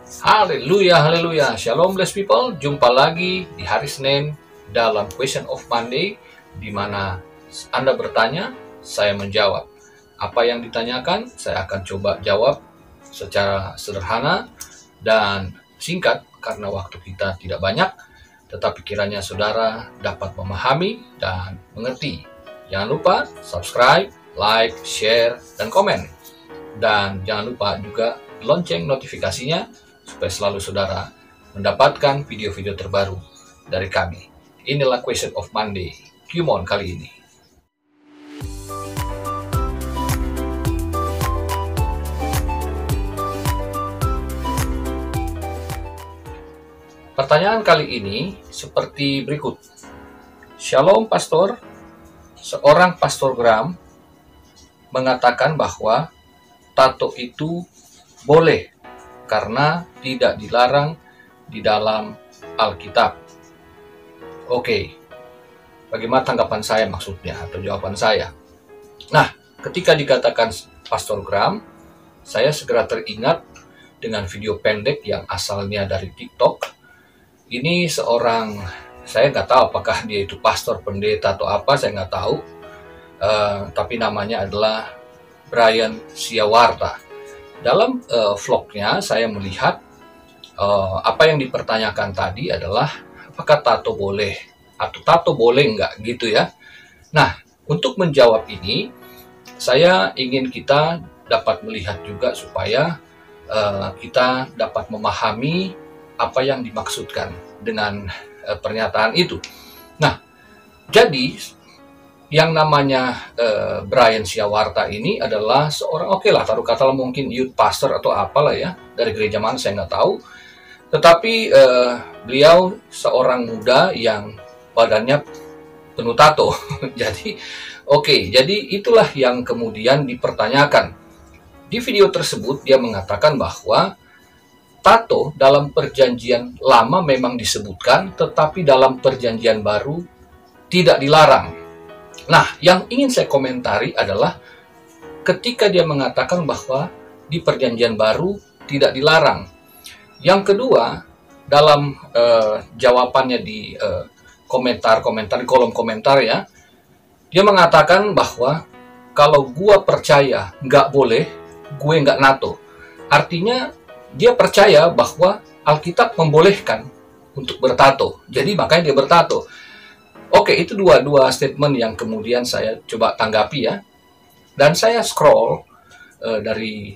Haleluya, haleluya. Shalom blessed people. Jumpa lagi di hari Senin dalam Question of Monday, di mana Anda bertanya, saya menjawab. Apa yang ditanyakan, saya akan coba jawab secara sederhana dan singkat karena waktu kita tidak banyak, tetapi kiranya saudara dapat memahami dan mengerti. Jangan lupa subscribe, like, share, dan komen. Dan jangan lupa juga lonceng notifikasinya supaya selalu saudara mendapatkan video-video terbaru dari kami. Inilah Question of Monday, Qmon kali ini. Pertanyaan kali ini seperti berikut. Shalom Pastor, seorang Pastor Graham mengatakan bahwa tato itu boleh karena tidak dilarang di dalam Alkitab. Oke, bagaimana tanggapan saya maksudnya atau jawaban saya? Nah, ketika dikatakan Pastor Graham, saya segera teringat dengan video pendek yang asalnya dari TikTok. Ini seorang, saya nggak tahu apakah dia itu pastor, pendeta atau apa, saya nggak tahu. Tapi namanya adalah Brian Siawarta. Dalam vlognya saya melihat apa yang dipertanyakan tadi adalah apakah tato boleh atau tato boleh enggak gitu ya. Nah, untuk menjawab ini saya ingin kita dapat melihat juga supaya kita dapat memahami apa yang dimaksudkan dengan pernyataan itu. Nah, jadi yang namanya Brian Siawarta ini adalah seorang, oke lah, taruh kata mungkin youth pastor atau apalah ya, dari gereja mana saya nggak tahu. Tetapi beliau seorang muda yang badannya penuh tato. Jadi jadi itulah yang kemudian dipertanyakan. Di video tersebut dia mengatakan bahwa tato dalam perjanjian lama memang disebutkan, tetapi dalam perjanjian baru tidak dilarang. Nah, yang ingin saya komentari adalah ketika dia mengatakan bahwa di perjanjian baru tidak dilarang. Yang kedua, dalam jawabannya di komentar-komentar, di kolom komentar ya, dia mengatakan bahwa kalau gua percaya nggak boleh, gue nggak nato. Artinya dia percaya bahwa Alkitab membolehkan untuk bertato. Jadi makanya dia bertato. Oke, itu dua statement yang kemudian saya coba tanggapi ya. Dan saya scroll dari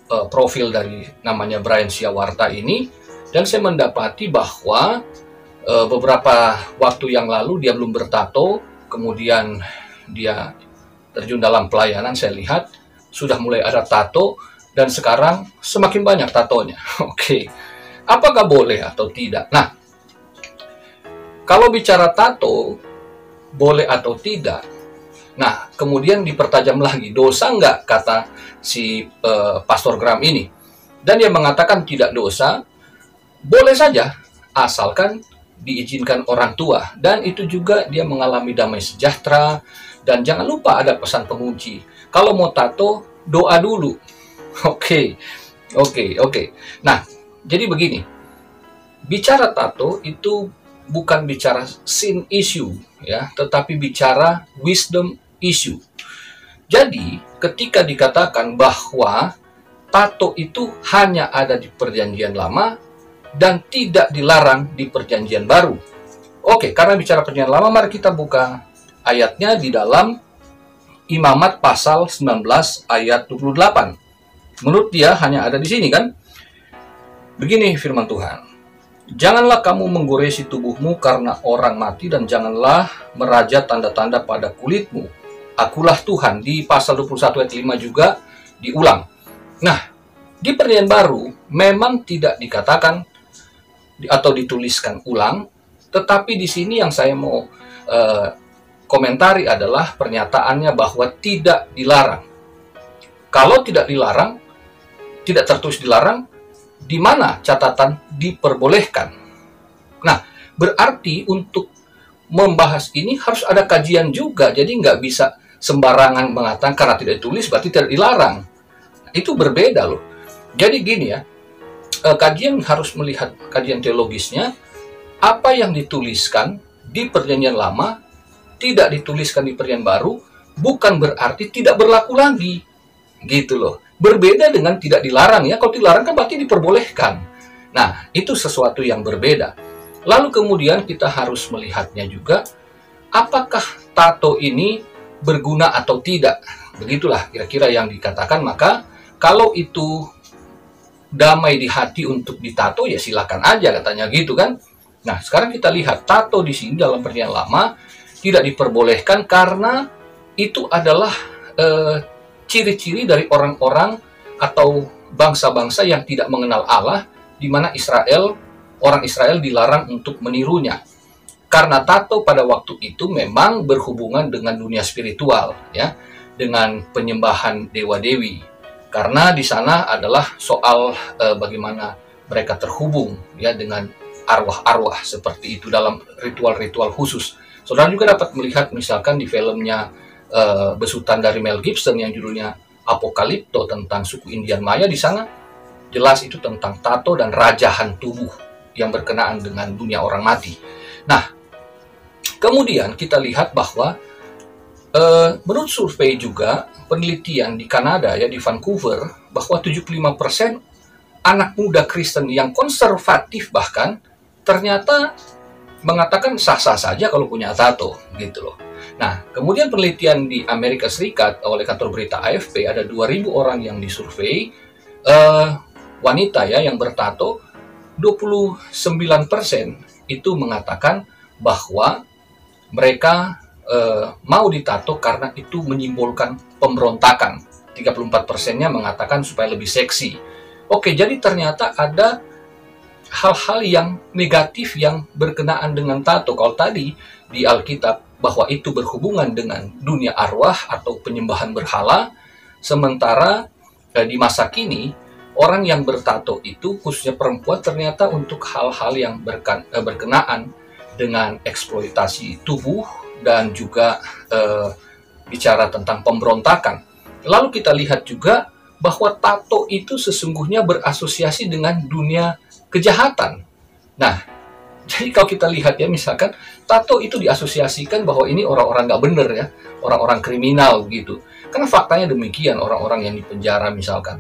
profil dari namanya Brian Siawarta ini, dan saya mendapati bahwa beberapa waktu yang lalu dia belum bertato, kemudian dia terjun dalam pelayanan, saya lihat sudah mulai ada tato, dan sekarang semakin banyak tatonya. Oke, apakah boleh atau tidak? Nah, kalau bicara tato, boleh atau tidak? Nah, kemudian dipertajam lagi, dosa nggak, kata si Pastor Graham ini. Dan dia mengatakan tidak dosa, boleh saja, asalkan diizinkan orang tua. Dan itu juga dia mengalami damai sejahtera. Dan jangan lupa ada pesan pengunci. Kalau mau tato, doa dulu. Oke. Nah, jadi begini. Bicara tato itu bukan bicara sin issue ya, tetapi bicara wisdom issue. Jadi ketika dikatakan bahwa tato itu hanya ada di perjanjian lama dan tidak dilarang di perjanjian baru. Oke, karena bicara perjanjian lama, mari kita buka ayatnya di dalam Imamat pasal 19 ayat 28. Menurut dia hanya ada di sini kan? Begini firman Tuhan. Janganlah kamu menggoresi tubuhmu karena orang mati, dan janganlah merajat tanda-tanda pada kulitmu. Akulah Tuhan. Di pasal 21 ayat 5 juga diulang. Nah, di perjanjian baru memang tidak dikatakan atau dituliskan ulang, tetapi di sini yang saya mau komentari adalah pernyataannya bahwa tidak dilarang. Kalau tidak dilarang, tidak tertulis dilarang, di mana catatan diperbolehkan? Nah, berarti untuk membahas ini harus ada kajian juga. Jadi nggak bisa sembarangan mengatakan karena tidak ditulis berarti tidak dilarang. Itu berbeda loh. Jadi gini ya, kajian harus melihat kajian teologisnya, apa yang dituliskan di Perjanjian Lama tidak dituliskan di Perjanjian Baru, bukan berarti tidak berlaku lagi. Gitu loh. Berbeda dengan tidak dilarang ya. Kalau dilarang kan berarti diperbolehkan. Nah, itu sesuatu yang berbeda. Lalu kemudian kita harus melihatnya juga, apakah tato ini berguna atau tidak. Begitulah kira-kira yang dikatakan. Maka kalau itu damai di hati untuk ditato, ya silakan aja katanya gitu kan. Nah, sekarang kita lihat tato di sini dalam Perjanjian Lama tidak diperbolehkan karena itu adalah ciri-ciri dari orang-orang atau bangsa-bangsa yang tidak mengenal Allah, di mana orang Israel dilarang untuk menirunya. Karena tato pada waktu itu memang berhubungan dengan dunia spiritual, ya, dengan penyembahan dewa-dewi. Karena di sana adalah soal bagaimana mereka terhubung ya dengan arwah-arwah seperti itu dalam ritual-ritual khusus. Saudara juga dapat melihat misalkan di filmnya besutan dari Mel Gibson yang judulnya Apokalipto tentang suku Indian Maya. Di sana jelas itu tentang tato dan rajahan tubuh yang berkenaan dengan dunia orang mati. Nah, kemudian kita lihat bahwa menurut survei juga penelitian di Kanada ya, di Vancouver, bahwa 75% anak muda Kristen yang konservatif bahkan ternyata mengatakan sah-sah saja kalau punya tato gitu loh. Nah, kemudian penelitian di Amerika Serikat oleh kantor berita AFP, ada 2.000 orang yang disurvei, wanita ya yang bertato, 29% itu mengatakan bahwa mereka mau ditato karena itu menyimbolkan pemberontakan. 34%-nya mengatakan supaya lebih seksi. Oke, jadi ternyata ada hal-hal yang negatif yang berkenaan dengan tato. Kalau tadi di Alkitab bahwa itu berhubungan dengan dunia arwah atau penyembahan berhala, sementara di masa kini orang yang bertato itu, khususnya perempuan, ternyata untuk hal-hal yang berkenaan dengan eksploitasi tubuh dan juga bicara tentang pemberontakan. Lalu kita lihat juga bahwa tato itu sesungguhnya berasosiasi dengan dunia kejahatan. Nah, jadi kalau kita lihat ya, misalkan tato itu diasosiasikan bahwa ini orang-orang nggak bener ya, orang-orang kriminal gitu. Karena faktanya demikian, orang-orang yang dipenjara misalkan.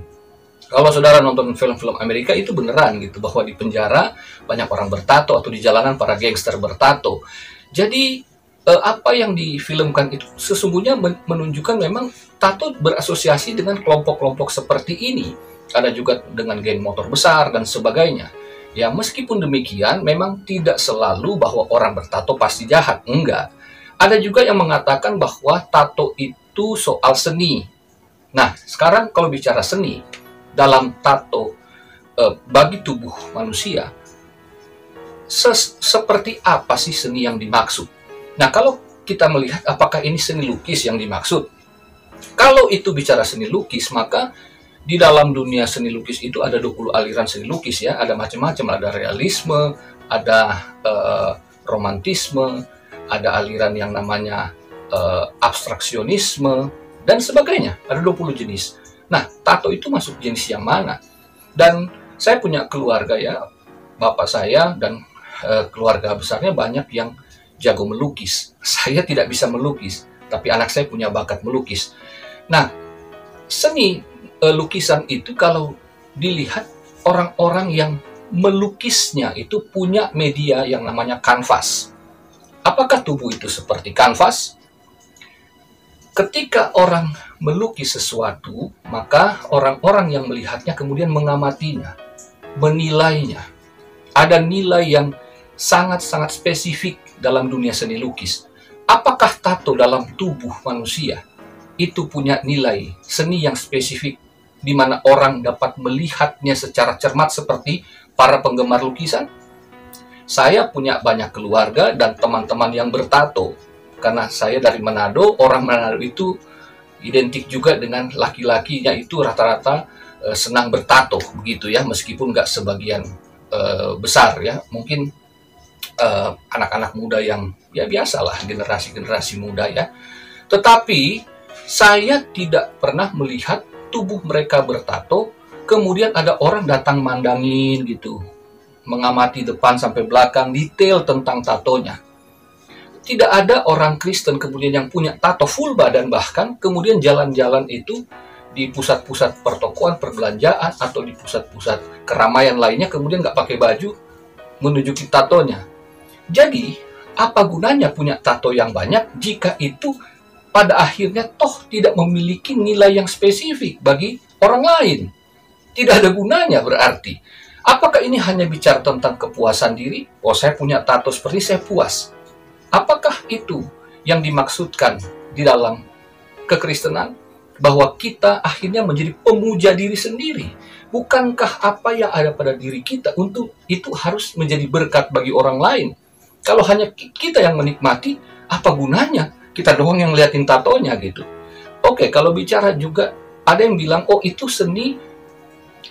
Kalau saudara nonton film-film Amerika itu beneran gitu, bahwa di penjara banyak orang bertato atau di jalanan para gangster bertato. Jadi apa yang difilmkan itu sesungguhnya menunjukkan memang tato berasosiasi dengan kelompok-kelompok seperti ini. Ada juga dengan geng motor besar dan sebagainya. Ya, meskipun demikian, memang tidak selalu bahwa orang bertato pasti jahat. Enggak. Ada juga yang mengatakan bahwa tato itu soal seni. Nah, sekarang kalau bicara seni, dalam tato bagi tubuh manusia, seperti apa sih seni yang dimaksud? Nah, kalau kita melihat apakah ini seni lukis yang dimaksud? Kalau itu bicara seni lukis, maka di dalam dunia seni lukis itu ada 20 aliran seni lukis ya, ada macam-macam, ada realisme, ada romantisme, ada aliran yang namanya abstraksionisme, dan sebagainya, ada 20 jenis. Nah, tato itu masuk jenis yang mana? Dan saya punya keluarga ya, bapak saya dan keluarga besarnya banyak yang jago melukis. Saya tidak bisa melukis, tapi anak saya punya bakat melukis. Nah, seni lukisan itu kalau dilihat orang-orang yang melukisnya itu punya media yang namanya kanvas. Apakah tubuh itu seperti kanvas? Ketika orang melukis sesuatu, maka orang-orang yang melihatnya kemudian mengamatinya, menilainya. Ada nilai yang sangat-sangat spesifik dalam dunia seni lukis. Apakah tato dalam tubuh manusia itu punya nilai seni yang spesifik, di mana orang dapat melihatnya secara cermat seperti para penggemar lukisan? Saya punya banyak keluarga dan teman-teman yang bertato. Karena saya dari Manado, orang Manado itu identik juga dengan laki-lakinya itu rata-rata senang bertato, begitu ya, meskipun nggak sebagian besar ya. Mungkin anak-anak muda yang ya biasalah, generasi-generasi muda ya. Tetapi saya tidak pernah melihat tubuh mereka bertato, kemudian ada orang datang mandangin gitu, mengamati depan sampai belakang, detail tentang tatonya. Tidak ada orang Kristen kemudian yang punya tato full badan, bahkan kemudian jalan-jalan itu di pusat-pusat pertokoan, perbelanjaan, atau di pusat-pusat keramaian lainnya, kemudian nggak pakai baju, menunjuki tatonya. Jadi, apa gunanya punya tato yang banyak jika itu pada akhirnya toh tidak memiliki nilai yang spesifik bagi orang lain? Tidak ada gunanya berarti. Apakah ini hanya bicara tentang kepuasan diri? Oh, saya punya tato seperti saya puas. Apakah itu yang dimaksudkan di dalam kekristenan? Bahwa kita akhirnya menjadi pemuja diri sendiri. Bukankah apa yang ada pada diri kita untuk itu harus menjadi berkat bagi orang lain? Kalau hanya kita yang menikmati, apa gunanya? Kita doang yang liatin tatonya gitu. Oke, kalau bicara juga ada yang bilang, oh itu seni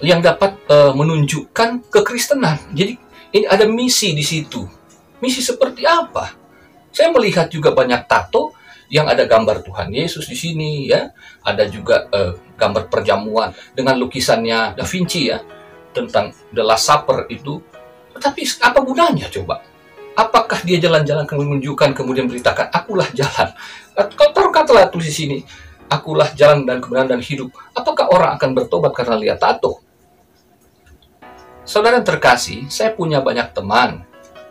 yang dapat menunjukkan kekristenan. Jadi ini ada misi di situ. Misi seperti apa? Saya melihat juga banyak tato yang ada gambar Tuhan Yesus di sini, ya. Ada juga gambar perjamuan dengan lukisannya Da Vinci, ya, tentang The Last Supper itu. Tapi apa gunanya coba? Apakah dia jalan-jalan menunjukkan kemudian beritakan, akulah jalan? Kalau taruh kata tulis di sini, akulah jalan dan kebenaran dan hidup. Apakah orang akan bertobat karena lihat tato? Saudara yang terkasih, saya punya banyak teman,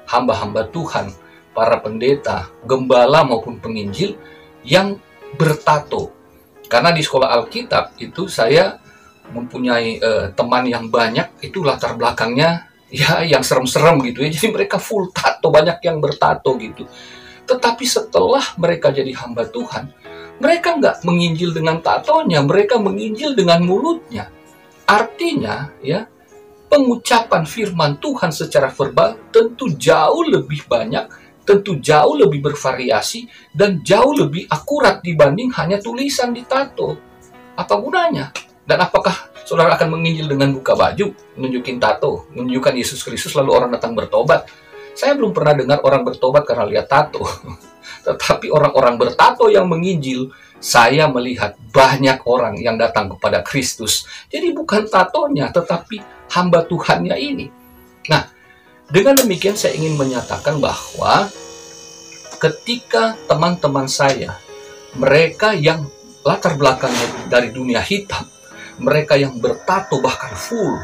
hamba-hamba Tuhan, para pendeta, gembala maupun penginjil yang bertato. Karena di sekolah Alkitab itu saya mempunyai teman yang banyak, itu latar belakangnya ya yang serem-serem gitu ya. Jadi mereka full tato, banyak yang bertato gitu. Tetapi setelah mereka jadi hamba Tuhan, mereka nggak menginjil dengan tatonya, mereka menginjil dengan mulutnya. Artinya ya, pengucapan firman Tuhan secara verbal tentu jauh lebih banyak, tentu jauh lebih bervariasi, dan jauh lebih akurat dibanding hanya tulisan di tato. Apa gunanya? Dan apakah saudara akan menginjil dengan buka baju, menunjukin tato, menunjukkan Yesus Kristus lalu orang datang bertobat? Saya belum pernah dengar orang bertobat karena lihat tato. Tetapi orang-orang bertato yang menginjil, saya melihat banyak orang yang datang kepada Kristus. Jadi bukan tatonya, tetapi hamba Tuhannya ini. Nah, dengan demikian saya ingin menyatakan bahwa ketika teman-teman saya, mereka yang latar belakangnya dari dunia hitam, mereka yang bertato bahkan full,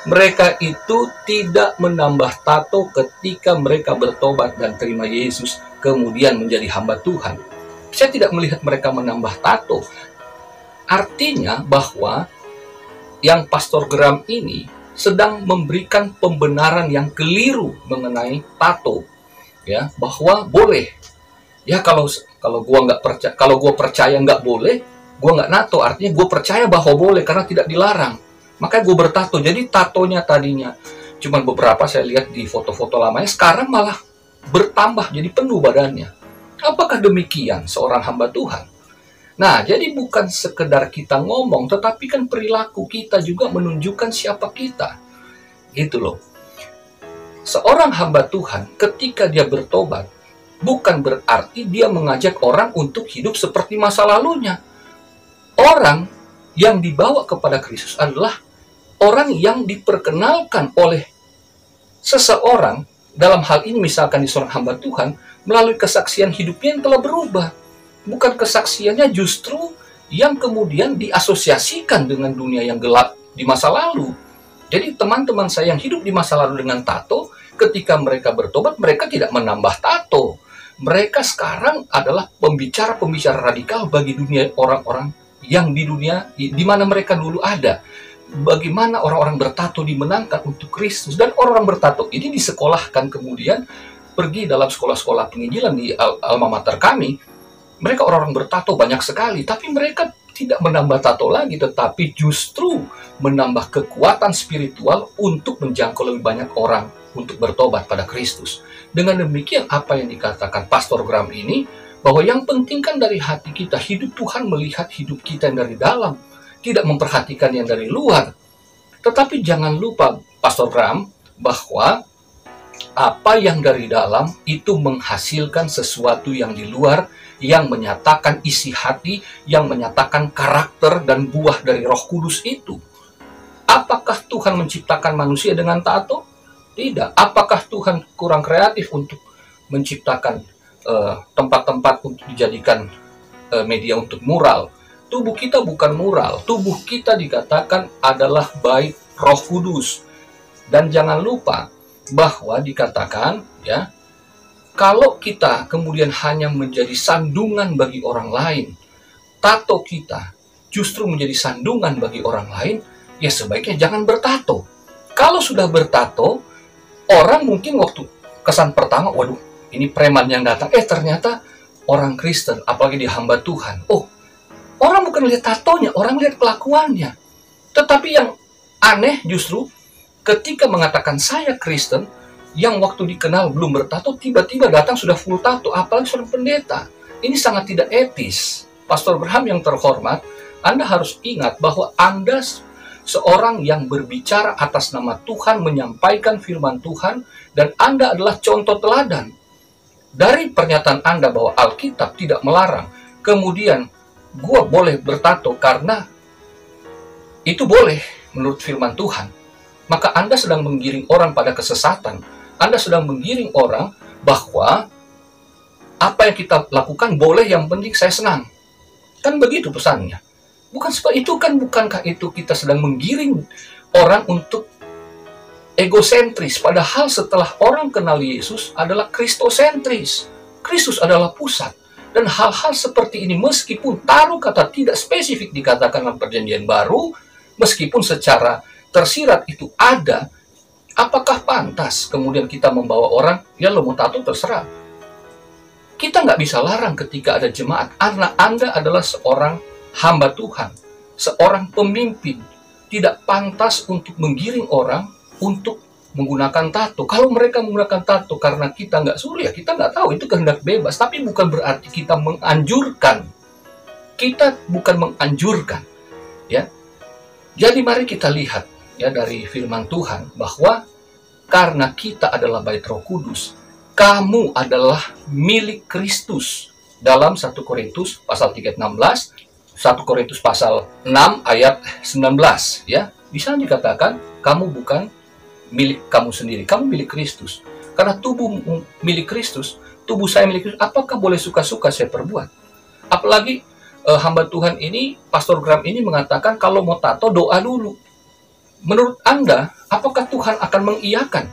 mereka itu tidak menambah tato ketika mereka bertobat dan terima Yesus, kemudian menjadi hamba Tuhan. Saya tidak melihat mereka menambah tato. Artinya bahwa yang Pastor Graham ini sedang memberikan pembenaran yang keliru mengenai tato, ya, bahwa boleh, ya, kalau gua nggak percaya, kalau gua percaya nggak boleh, gua nggak nato. Artinya gua percaya bahwa boleh karena tidak dilarang, makanya gua bertato. Jadi tatonya tadinya cuma beberapa, saya lihat di foto-foto lamanya, sekarang malah bertambah jadi penuh badannya. Apakah demikian seorang hamba Tuhan? Nah, jadi bukan sekedar kita ngomong, tetapi kan perilaku kita juga menunjukkan siapa kita. Gitu loh. Seorang hamba Tuhan ketika dia bertobat, bukan berarti dia mengajak orang untuk hidup seperti masa lalunya. Orang yang dibawa kepada Kristus adalah orang yang diperkenalkan oleh seseorang, dalam hal ini misalkan di seorang hamba Tuhan, melalui kesaksian hidupnya yang telah berubah. Bukan kesaksiannya justru yang kemudian diasosiasikan dengan dunia yang gelap di masa lalu. Jadi teman-teman saya yang hidup di masa lalu dengan tato, ketika mereka bertobat, mereka tidak menambah tato. Mereka sekarang adalah pembicara-pembicara radikal bagi dunia orang-orang yang di dunia di mana mereka dulu ada. Bagaimana orang-orang bertato dimenangkan untuk Kristus. Dan orang-orang bertato ini disekolahkan kemudian, pergi dalam sekolah-sekolah penginjilan di alma mater kami. Mereka orang-orang bertato banyak sekali, tapi mereka tidak menambah tato lagi, tetapi justru menambah kekuatan spiritual untuk menjangkau lebih banyak orang untuk bertobat pada Kristus. Dengan demikian, apa yang dikatakan Pastor Graham ini, bahwa yang penting kan dari hati kita, hidup Tuhan melihat hidup kita yang dari dalam, tidak memperhatikan yang dari luar. Tetapi jangan lupa, Pastor Graham, bahwa apa yang dari dalam itu menghasilkan sesuatu yang di luar, yang menyatakan isi hati, yang menyatakan karakter dan buah dari Roh Kudus itu. Tuhan menciptakan manusia dengan tato? Tidak. Apakah Tuhan kurang kreatif untuk menciptakan tempat-tempat untuk dijadikan media untuk mural? Tubuh kita bukan mural. Tubuh kita dikatakan adalah bait Roh Kudus. Dan jangan lupa bahwa dikatakan, ya, kalau kita kemudian hanya menjadi sandungan bagi orang lain, tato kita justru menjadi sandungan bagi orang lain, ya sebaiknya jangan bertato. Kalau sudah bertato, orang mungkin waktu kesan pertama, waduh, ini preman yang datang. Ternyata orang Kristen, apalagi di hamba Tuhan. Oh, orang bukan lihat tatonya, orang lihat kelakuannya. Tetapi yang aneh justru ketika mengatakan saya Kristen, yang waktu dikenal belum bertato, tiba-tiba datang sudah full tato, apalagi seorang pendeta. Ini sangat tidak etis. Pastor Abraham yang terhormat, Anda harus ingat bahwa Anda seorang yang berbicara atas nama Tuhan, menyampaikan firman Tuhan, dan Anda adalah contoh teladan. Dari pernyataan Anda bahwa Alkitab tidak melarang, kemudian gue boleh bertato karena itu boleh menurut firman Tuhan, maka Anda sedang menggiring orang pada kesesatan. Anda sedang menggiring orang bahwa apa yang kita lakukan boleh, yang penting saya senang. Kan begitu pesannya. Bukan seperti itu kan, bukankah itu kita sedang menggiring orang untuk egosentris, padahal setelah orang kenal Yesus adalah kristosentris. Kristus adalah pusat. Dan hal-hal seperti ini, meskipun taruh kata tidak spesifik dikatakan dalam perjanjian baru, meskipun secara tersirat itu ada, apakah pantas kemudian kita membawa orang, ya lo mau tato terserah. Kita nggak bisa larang ketika ada jemaat, karena Anda adalah seorang hamba Tuhan, seorang pemimpin, tidak pantas untuk menggiring orang untuk menggunakan tato. Kalau mereka menggunakan tato karena kita nggak suruh, ya kita nggak tahu, itu kehendak bebas. Tapi bukan berarti kita menganjurkan. Kita bukan menganjurkan, ya. Jadi mari kita lihat, ya, dari firman Tuhan bahwa karena kita adalah bait Roh Kudus, kamu adalah milik Kristus. Dalam 1 Korintus pasal 3:16, 1 Korintus pasal 6 ayat 19, ya. Bisa dikatakan kamu bukan milik kamu sendiri, kamu milik Kristus. Karena tubuh milik Kristus, tubuh saya milik Kristus, apakah boleh suka-suka saya perbuat? Apalagi hamba Tuhan ini, Pastor Graham ini mengatakan kalau mau tato doa dulu. Menurut Anda, apakah Tuhan akan mengiyakan?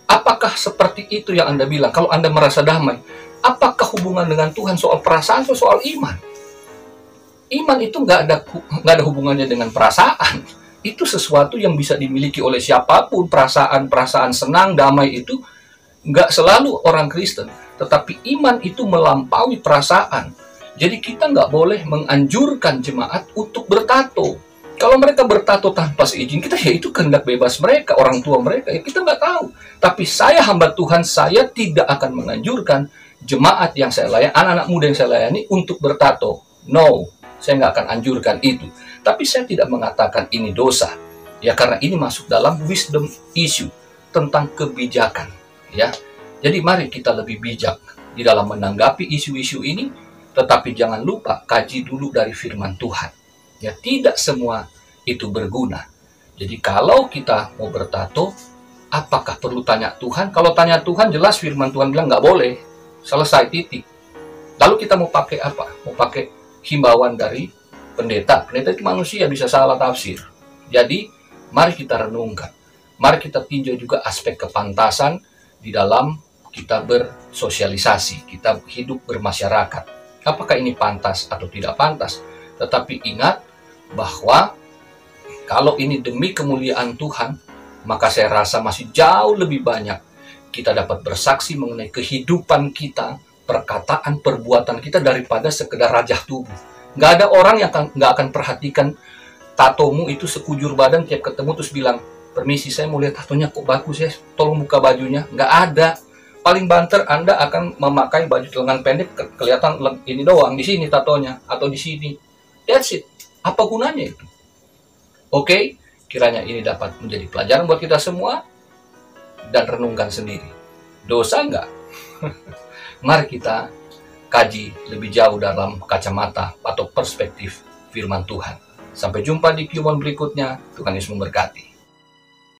Apakah seperti itu yang Anda bilang? Kalau Anda merasa damai, apakah hubungan dengan Tuhan soal perasaan atau soal iman? Iman itu nggak ada hubungannya dengan perasaan. Itu sesuatu yang bisa dimiliki oleh siapapun. Perasaan senang, damai itu nggak selalu orang Kristen. Tetapi iman itu melampaui perasaan. Jadi kita nggak boleh menganjurkan jemaat untuk bertato. Kalau mereka bertato tanpa seizin kita, ya itu kehendak bebas mereka, orang tua mereka, ya kita nggak tahu. Tapi saya hamba Tuhan, saya tidak akan menganjurkan jemaat yang saya layani, anak-anak muda yang saya layani untuk bertato. No, saya nggak akan anjurkan itu. Tapi saya tidak mengatakan ini dosa, ya, karena ini masuk dalam wisdom issue tentang kebijakan, ya. Jadi mari kita lebih bijak di dalam menanggapi isu-isu ini, tetapi jangan lupa kaji dulu dari firman Tuhan. Ya, tidak semua itu berguna. Jadi kalau kita mau bertato, apakah perlu tanya Tuhan? Kalau tanya Tuhan, jelas firman Tuhan bilang nggak boleh. Selesai, titik. Lalu kita mau pakai apa? Mau pakai himbauan dari pendeta. Pendeta itu manusia, bisa salah tafsir. Jadi, mari kita renungkan. Mari kita tinjau juga aspek kepantasan di dalam kita bersosialisasi, kita hidup bermasyarakat. Apakah ini pantas atau tidak pantas? Tetapi ingat bahwa kalau ini demi kemuliaan Tuhan, maka saya rasa masih jauh lebih banyak kita dapat bersaksi mengenai kehidupan kita, perkataan, perbuatan kita daripada sekedar rajah tubuh. Nggak ada orang yang nggak akan perhatikan tatomu itu sekujur badan tiap ketemu terus bilang, permisi saya mau lihat tatonya kok bagus ya, tolong buka bajunya. Nggak ada. Paling banter Anda akan memakai baju lengan pendek, kelihatan ini doang, di sini tatonya, atau di sini. That's it. Apa gunanya itu? Oke, kiranya ini dapat menjadi pelajaran buat kita semua, dan renungkan sendiri. Dosa enggak? Mari kita kaji lebih jauh dalam kacamata atau perspektif firman Tuhan. Sampai jumpa di Q1 berikutnya. Tuhan Yesus memberkati.